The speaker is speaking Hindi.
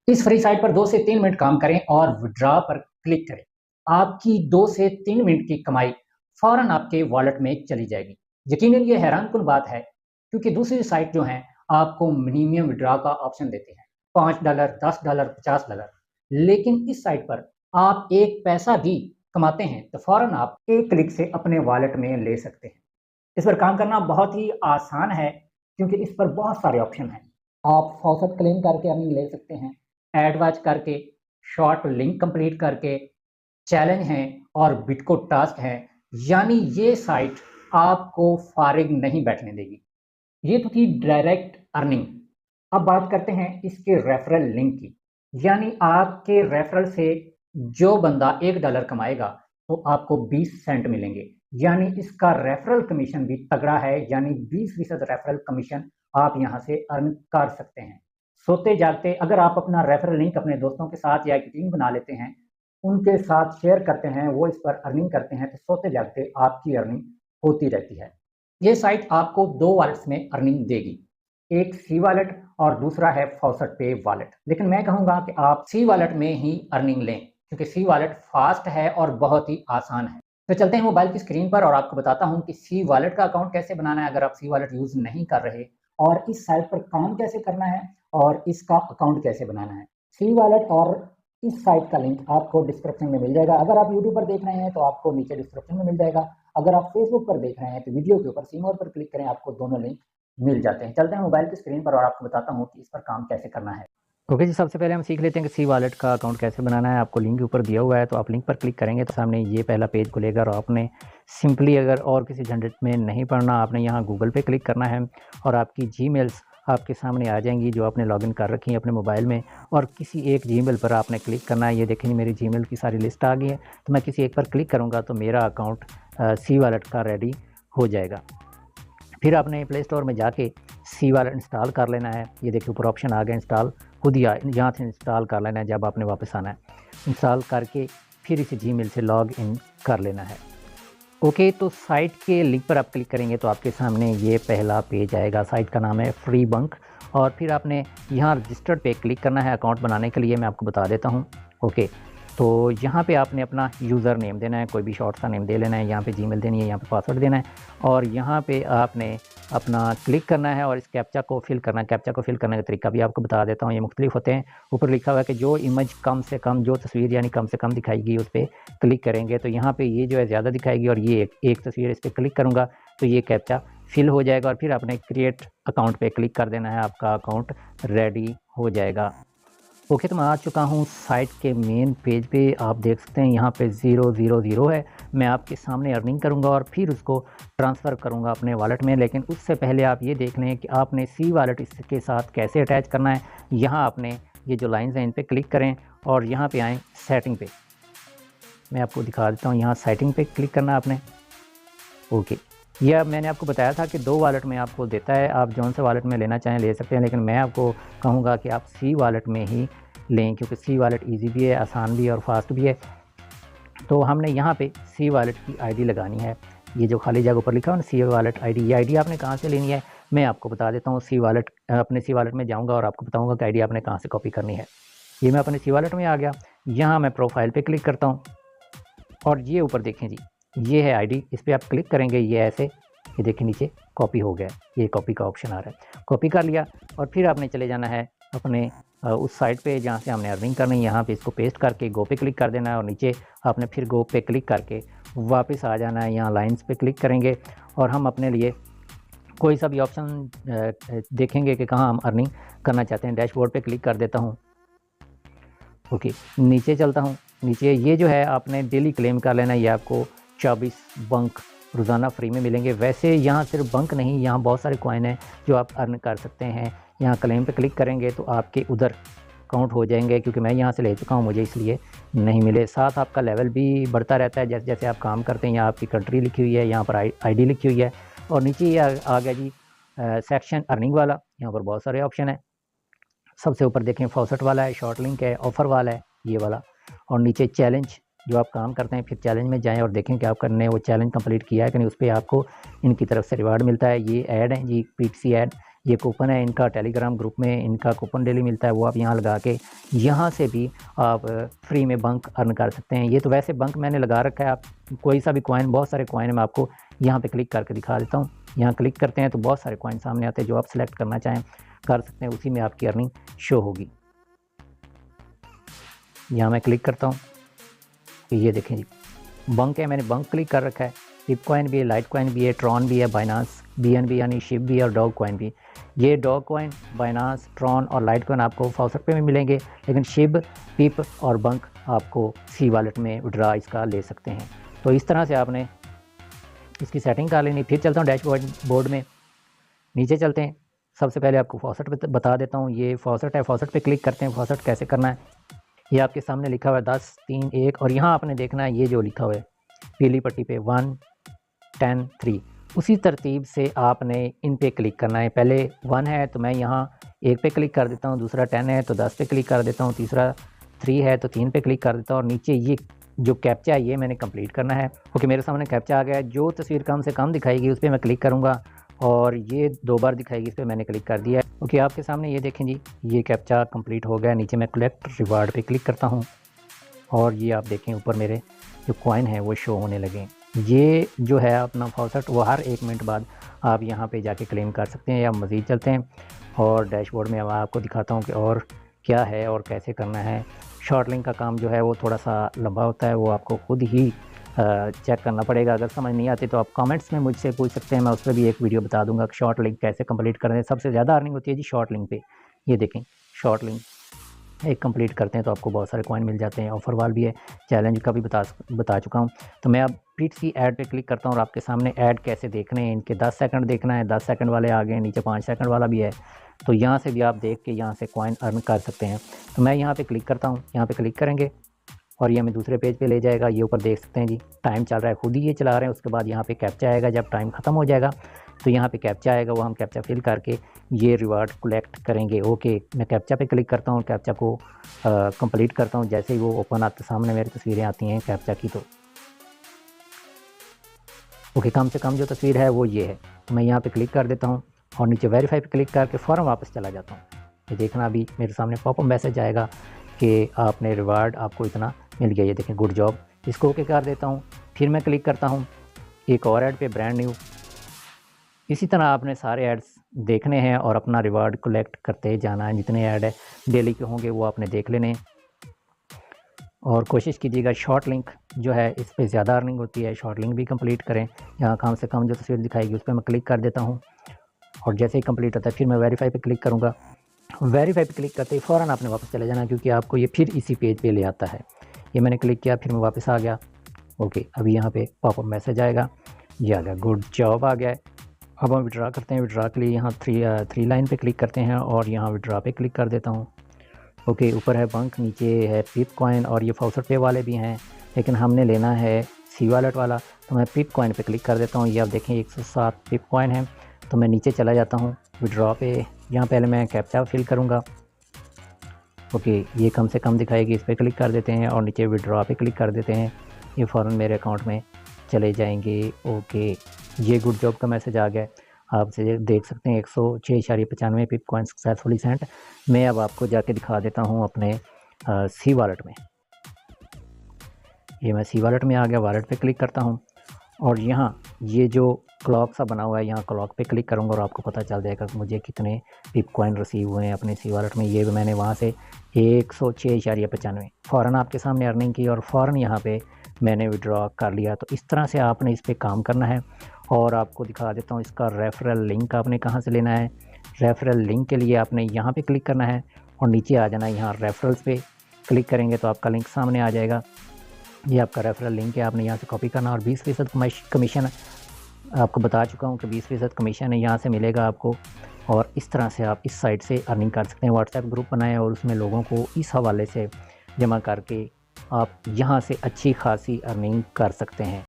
इस फ्री साइट पर 2 से 3 मिनट काम करें और विथड्रॉ पर क्लिक करें। आपकी 2 से 3 मिनट की कमाई फ़ौरन आपके वॉलेट में चली जाएगी। यकीनन ये हैरानकुन बात है, क्योंकि दूसरी साइट जो हैं, आपको मिनिमम विथड्रॉ का ऑप्शन देती हैं, $5, $10, $50। लेकिन इस साइट पर आप 1 पैसा भी कमाते हैं, तो फ़ौरन आप 1 क्लिक से अपने वॉलेट में ले सकते हैं। इस पर काम करना बहुत ही आसान है, क्योंकि इस पर बहुत सारे ऑप्शन हैं। आप फॉसेट क्लेम करके अर्निंग ले सकते हैं, एडवाच करके, शॉर्ट लिंक कंप्लीट करके, चैलेंज हैं और बिटको टास्क हैं। यानी ये साइट आपको फारिग नहीं बैठने देगी। ये तो थी डायरेक्ट अर्निंग। अब बात करते हैं इसके रेफरल लिंक की। यानी आपके रेफरल से जो बंदा $1 कमाएगा, तो आपको 20 सेंट मिलेंगे। यानी इसका रेफरल कमीशन भी तगड़ा है, यानी 20% रेफरल कमीशन आप यहाँ से अर्न कर सकते हैं। सोते जागते अगर आप अपना रेफरल लिंक अपने दोस्तों के साथ या एक टीम बना लेते हैं, उनके साथ शेयर करते हैं, वो इस पर अर्निंग करते हैं, तो सोते जागते आपकी अर्निंग होती रहती है। ये साइट आपको 2 वॉलेट्स में अर्निंग देगी। एक सी वॉलेट और दूसरा है फॉसेट पे वॉलेट। लेकिन मैं कहूँगा कि आप सी वॉलेट में ही अर्निंग लें, क्योंकि सी वॉलेट फास्ट है और बहुत ही आसान है। तो चलते हैं मोबाइल की स्क्रीन पर और आपको बताता हूँ कि सी वॉलेट का अकाउंट कैसे बनाना है अगर आप सी वॉलेट यूज़ नहीं कर रहे, और इस साइट पर काम कैसे करना है और इसका अकाउंट कैसे बनाना है। सी वॉलेट और इस साइट का लिंक आपको डिस्क्रिप्शन में मिल जाएगा। अगर आप यूट्यूब पर देख रहे हैं तो आपको नीचे डिस्क्रिप्शन में मिल जाएगा। अगर आप फेसबुक पर देख रहे हैं तो वीडियो के ऊपर सी मोर पर क्लिक करें, आपको दोनों लिंक मिल जाते हैं। चलते हैं मोबाइल की स्क्रीन पर और आपको बताता हूँ कि इस पर काम कैसे करना है। ओके जी, सबसे पहले हम सीख लेते हैं कि सी वॉलेट का अकाउंट कैसे बनाना है। आपको लिंक के ऊपर दिया हुआ है, तो आप लिंक पर क्लिक करेंगे तो सामने ये पहला पेज खुलेगा और आपने सिंपली, अगर और किसी झंझट में नहीं पड़ना, आपने यहाँ गूगल पे क्लिक करना है और आपकी जीमेल्स आपके सामने आ जाएंगी जो आपने लॉगिन कर रखी हैं अपने मोबाइल में, और किसी एक जीमेल पर आपने क्लिक करना है। ये देखेंगे मेरी जीमेल की सारी लिस्ट आ गई है, तो मैं किसी एक पर क्लिक करूँगा तो मेरा अकाउंट सी वॉलेट का रेडी हो जाएगा। फिर आपने प्ले स्टोर में जाके सी वॉलेट इंस्टॉल कर लेना है। ये देखिए ऊपर ऑप्शन आ गया इंस्टॉल, खुद ही यहाँ से इंस्टॉल कर लेना है। जब आपने वापस आना है, इंस्टॉल करके फिर इसे जीमेल से लॉग इन कर लेना है। ओके, तो साइट के लिंक पर आप क्लिक करेंगे तो आपके सामने ये पहला पेज आएगा। साइट का नाम है फ्री बंक, और फिर आपने यहाँ रजिस्टर्ड पे क्लिक करना है अकाउंट बनाने के लिए। मैं आपको बता देता हूँ। ओके, तो यहाँ पे आपने अपना यूज़र नेम देना है, कोई भी शॉर्ट सा नेम दे लेना है। यहाँ पे जीमेल देनी है, यहाँ पे पासवर्ड देना है, और यहाँ पे आपने अपना क्लिक करना है और इस कैप्चा को फिल करना है। कैप्चा को फिल करने का तरीका भी आपको बता देता हूँ। ये मुख्तलिफ होते हैं। ऊपर लिखा हुआ है कि जो इमेज कम से कम, जो तस्वीर यानी कम से कम दिखाएगी उस पर क्लिक करेंगे, तो यहाँ पे ये जो है ज़्यादा दिखाएगी और ये एक तस्वीर, इस पर क्लिक करूँगा तो ये कैप्चा फिल हो जाएगा और फिर आपने क्रिएट अकाउंट पे क्लिक कर देना है। आपका अकाउंट रेडी हो जाएगा। ओके, तो मैं आ चुका हूँ साइट के मेन पेज पे। आप देख सकते हैं यहाँ पे 000 है। मैं आपके सामने अर्निंग करूँगा और फिर उसको ट्रांसफ़र करूँगा अपने वॉलेट में। लेकिन उससे पहले आप ये देख लें कि आपने सी वॉलेट इसके साथ कैसे अटैच करना है। यहाँ आपने ये जो लाइन्स हैं इन पर क्लिक करें और यहाँ पे आएँ सेटिंग पे। मैं आपको दिखा देता हूँ, यहाँ सेटिंग पे क्लिक करना है आपने। ओके, यह मैंने आपको बताया था कि 2 वॉलेट में आपको देता है। आप जौन से वॉलेट में लेना चाहें ले सकते हैं, लेकिन मैं आपको कहूँगा कि आप सी वॉलेट में ही लें, क्योंकि सी वॉलेट ईजी भी है, आसान भी है और फास्ट भी है। तो हमने यहाँ पे सी वॉलेट की आईडी लगानी है। ये जो खाली जगह पर लिखा है ना सी वॉलेट आईडी, ये आईडी आपने कहाँ से लेनी है मैं आपको बता देता हूँ। सी वॉलेट, अपने सी वॉलेट में जाऊँगा और आपको बताऊँगा कि आईडी आपने कहाँ से कॉपी करनी है। ये मैं अपने सी वॉलेट में आ गया। यहाँ मैं प्रोफाइल पर क्लिक करता हूँ और ये ऊपर देखें जी, ये है आईडी। इस पर आप क्लिक करेंगे, ये ऐसे, ये देखिए नीचे कॉपी हो गया, ये कॉपी का ऑप्शन आ रहा है। कॉपी कर लिया और फिर आपने चले जाना है अपने उस साइट पे जहाँ से हमने अर्निंग करनी है। यहाँ पे इसको पेस्ट करके गो पे क्लिक कर देना है और नीचे आपने फिर गो पे क्लिक करके वापस आ जाना है। यहाँ लाइंस पे क्लिक करेंगे और हम अपने लिए कोई सा भी ऑप्शन देखेंगे कि कहाँ हम अर्निंग करना चाहते हैं। डैशबोर्ड पे क्लिक कर देता हूँ। ओके, नीचे चलता हूँ। नीचे ये जो है आपने डेली क्लेम कर लेना है। ये आपको 24 बंक रोज़ाना फ्री में मिलेंगे। वैसे यहाँ सिर्फ बंक नहीं, यहाँ बहुत सारे कॉइन हैं जो आप अर्न कर सकते हैं। यहाँ क्लेम पे क्लिक करेंगे तो आपके उधर काउंट हो जाएंगे, क्योंकि मैं यहाँ से ले चुका हूँ, मुझे इसलिए नहीं मिले। साथ आपका लेवल भी बढ़ता रहता है जैसे जैसे आप काम करते हैं। यहाँ आपकी कंट्री लिखी हुई है, यहाँ पर आईडी लिखी हुई है, और नीचे ये आ गया जी सेक्शन अर्निंग वाला। यहाँ पर बहुत सारे ऑप्शन है। सबसे ऊपर देखें फॉसेट वाला है, शॉर्ट लिंक है, ऑफ़र वाला है ये वाला, और नीचे चैलेंज, जो आप काम करते हैं फिर चैलेंज में जाएं और देखें कि आपने ने वो चैलेंज कंप्लीट किया है कि नहीं। उस पर आपको इनकी तरफ से रिवार्ड मिलता है। ये ऐड है जी, पीटीसी ऐड, ये कूपन है इनका। टेलीग्राम ग्रुप में इनका कूपन डेली मिलता है, वो आप यहाँ लगा के यहाँ से भी आप फ्री में बंक अर्न कर सकते हैं। ये तो वैसे बंक मैंने लगा रखा है, आप कोई सा भी कॉइन, बहुत सारे कॉइन मैं आपको यहाँ पे क्लिक करके दिखा देता हूँ। यहाँ क्लिक करते हैं तो बहुत सारे कॉइन सामने आते हैं, जो आप सेलेक्ट करना चाहें कर सकते हैं, उसी में आपकी अर्निंग शो होगी। यहाँ मैं क्लिक करता हूँ, ये देखें जी बंक है, मैंने बंक क्लिक कर रखा है। पिप कॉइन भी है, लाइट कॉइन भी है, ट्रॉन भी है, बाइनांस BNB यानी शिप भी है, और डॉग कॉइन भी। ये डॉग कॉइन, बाइनांस, ट्रॉन और लाइट कॉइन आपको फाउसर पे में मिलेंगे, लेकिन शिप, पिप और बंक आपको सी वॉलेट में विड्रा इसका ले सकते हैं। तो इस तरह से आपने इसकी सेटिंग कर लेनी। फिर चलता हूँ डैशबोर्ड में, नीचे चलते हैं। सबसे पहले आपको फॉसेट बता देता हूँ, ये फॉसेट है, फॉसेट पे क्लिक करते हैं। फॉसेट कैसे करना है, ये आपके सामने लिखा हुआ है 10 3 1, और यहाँ आपने देखना है ये जो लिखा हुआ है पीली पट्टी पे 1 10 3, उसी तरतीब से आपने इन पे क्लिक करना है। पहले 1 है तो मैं यहाँ 1 पे क्लिक कर देता हूँ, दूसरा 10 है तो 10 पे क्लिक कर देता हूँ, तीसरा 3 है तो 3 पे क्लिक कर देता हूँ, और नीचे ये जो कैप्चा है ये मैंने कंप्लीट करना है। ओके, मेरे सामने कैप्चा आ गया है। जो तस्वीर कम से कम दिखाएगी उस पर मैं क्लिक करूँगा, और ये 2 बार दिखाएगी, इस पर मैंने क्लिक कर दिया है। ओके, आपके सामने ये देखें जी, ये कैप्चा कंप्लीट हो गया। नीचे मैं कलेक्ट रिवार्ड पे क्लिक करता हूँ, और ये आप देखें ऊपर मेरे जो कॉइन है वो शो होने लगे। ये जो है अपना फॉसेट, वो हर 1 मिनट बाद आप यहाँ पे जाके क्लेम कर सकते हैं। या मज़ीद चलते हैं और डैशबोर्ड में अब आपको दिखाता हूँ कि और क्या है और कैसे करना है। शॉर्ट लिंक का काम जो है वो थोड़ा सा लंबा होता है, वो आपको खुद ही चेक करना पड़ेगा। अगर समझ नहीं आती तो आप कमेंट्स में मुझसे पूछ सकते हैं, मैं उस पर भी एक वीडियो बता दूंगा कि शॉर्ट लिंक कैसे कंप्लीट करना है। सबसे ज़्यादा अर्निंग होती है जी शॉर्ट लिंक पे। ये देखें, शॉर्ट लिंक एक कंप्लीट करते हैं तो आपको बहुत सारे कॉइन मिल जाते हैं। ऑफर वाल भी है, चैलेंज का भी बता चुका हूँ। तो मैं अब PTC ऐड पे क्लिक करता हूँ, और आपके सामने ऐड कैसे देखने हैं, इनके 10 सेकंड देखना है। 10 सेकंड वाले आ गए, नीचे 5 सेकंड वाला भी है, तो यहाँ से भी आप देख के यहाँ से कॉइन अर्न कर सकते हैं। तो मैं यहाँ पे क्लिक करता हूँ, यहाँ पे क्लिक करेंगे और ये हमें दूसरे पेज पे ले जाएगा। ये ऊपर देख सकते हैं जी, टाइम चल रहा है, खुद ही ये चला रहे हैं। उसके बाद यहाँ पे कैप्चा आएगा, जब टाइम ख़त्म हो जाएगा तो यहाँ पे कैप्चा आएगा, वो हम कैप्चा फिल करके ये रिवार्ड कलेक्ट करेंगे। ओके, मैं कैप्चा पे क्लिक करता हूँ, कैप्चा को कंप्लीट करता हूँ। जैसे ही वो ओपन आते सामने मेरी तस्वीरें आती हैं कैप्चा की, तो ओके, कम से कम जो तस्वीर है वो ये है। तो मैं यहाँ पे क्लिक कर देता हूँ और नीचे वेरीफाई पे क्लिक करके फ़ौरन वापस चला जाता हूँ। ये देखना, अभी मेरे सामने पॉपअप मैसेज आएगा कि आपने रिवार्ड, आपको इतना मिल गया। ये देखें, गुड जॉब। इसको ओके कर देता हूँ। फिर मैं क्लिक करता हूँ एक और ऐड पे, ब्रांड न्यू। इसी तरह आपने सारे ऐड्स देखने हैं और अपना रिवार्ड कलेक्ट करते जाना है। जितने ऐड है डेली के होंगे वो आपने देख लेने, और कोशिश कीजिएगा शॉर्ट लिंक जो है इस पर ज़्यादा अर्निंग होती है, शॉर्ट लिंक भी कंप्लीट करें। यहाँ कम से कम जो तस्वीर दिखाएगी उस पर मैं क्लिक कर देता हूँ, और जैसे ही कंप्लीट होता है फिर मैं वेरीफाई पे क्लिक करूँगा। वेरीफाई पे क्लिक करते ही फ़ौरन आपने वापस चले जाना, क्योंकि आपको ये फिर इसी पेज पे ले आता है। ये मैंने क्लिक किया, फिर मैं वापस आ गया। ओके, अभी यहाँ पे पॉपअप मैसेज आएगा, ये आ गया, गुड जॉब आ गया है। अब हम विड्रा करते हैं। विड्रा के लिए यहाँ थ्री लाइन पे क्लिक करते हैं और यहाँ विड्रा पे क्लिक कर देता हूँ। ओके, ऊपर है बंक, नीचे है पिप कॉइन, और ये फाउसर पे वाले भी हैं, लेकिन हमने लेना है सी वॉलेट वाला। तो मैं पिप कॉइन पे क्लिक कर देता हूँ। ये आप देखें 107 पिप कॉइन है। तो मैं नीचे चला जाता हूँ विड्रॉ पे। यहाँ पहले मैं कैप्चा फिल करूँगा। ओके, ये कम से कम दिखाएगी, इस पर क्लिक कर देते हैं और नीचे विड्रॉ पे क्लिक कर देते हैं। ये फ़ौरन मेरे अकाउंट में चले जाएंगे। ओके, ये गुड जॉब का मैसेज आ गया। आप से देख सकते हैं 106.95 पिप कॉइन सक्सेसफुली सेंट। मैं अब आपको जाके दिखा देता हूँ अपने सी वॉलेट में। ये मैं सी वॉलेट में आ गया, वॉलेट पे क्लिक करता हूँ, और यहाँ ये जो क्लॉक सा बना हुआ है, यहाँ क्लॉक पे क्लिक करूँगा और आपको पता चल जाएगा कि मुझे कितने पिप कॉइन रिसीव हुए हैं अपने सी वॉलेट में। ये मैंने वहाँ से 106.95 फ़ौरन आपके सामने अर्निंग की, और फ़ौरन यहाँ पे मैंने विड्रॉ कर लिया। तो इस तरह से आपने इस पर काम करना है। और आपको दिखा देता हूँ इसका रेफरल लिंक आपने कहाँ से लेना है। रेफरल लिंक के लिए आपने यहाँ पे क्लिक करना है और नीचे आ जाना है। यहाँ रेफरल्स पे क्लिक करेंगे तो आपका लिंक सामने आ जाएगा। ये आपका रेफरल लिंक है, आपने यहाँ से कॉपी करना, और 20% कमीशन आपको बता चुका हूँ कि 20% कमीशन है, यहाँ से मिलेगा आपको। और इस तरह से आप इस साइट से अर्निंग कर सकते हैं। व्हाट्सएप ग्रुप बनाएं और उसमें लोगों को इस हवाले से जमा करके आप यहाँ से अच्छी खासी अर्निंग कर सकते हैं।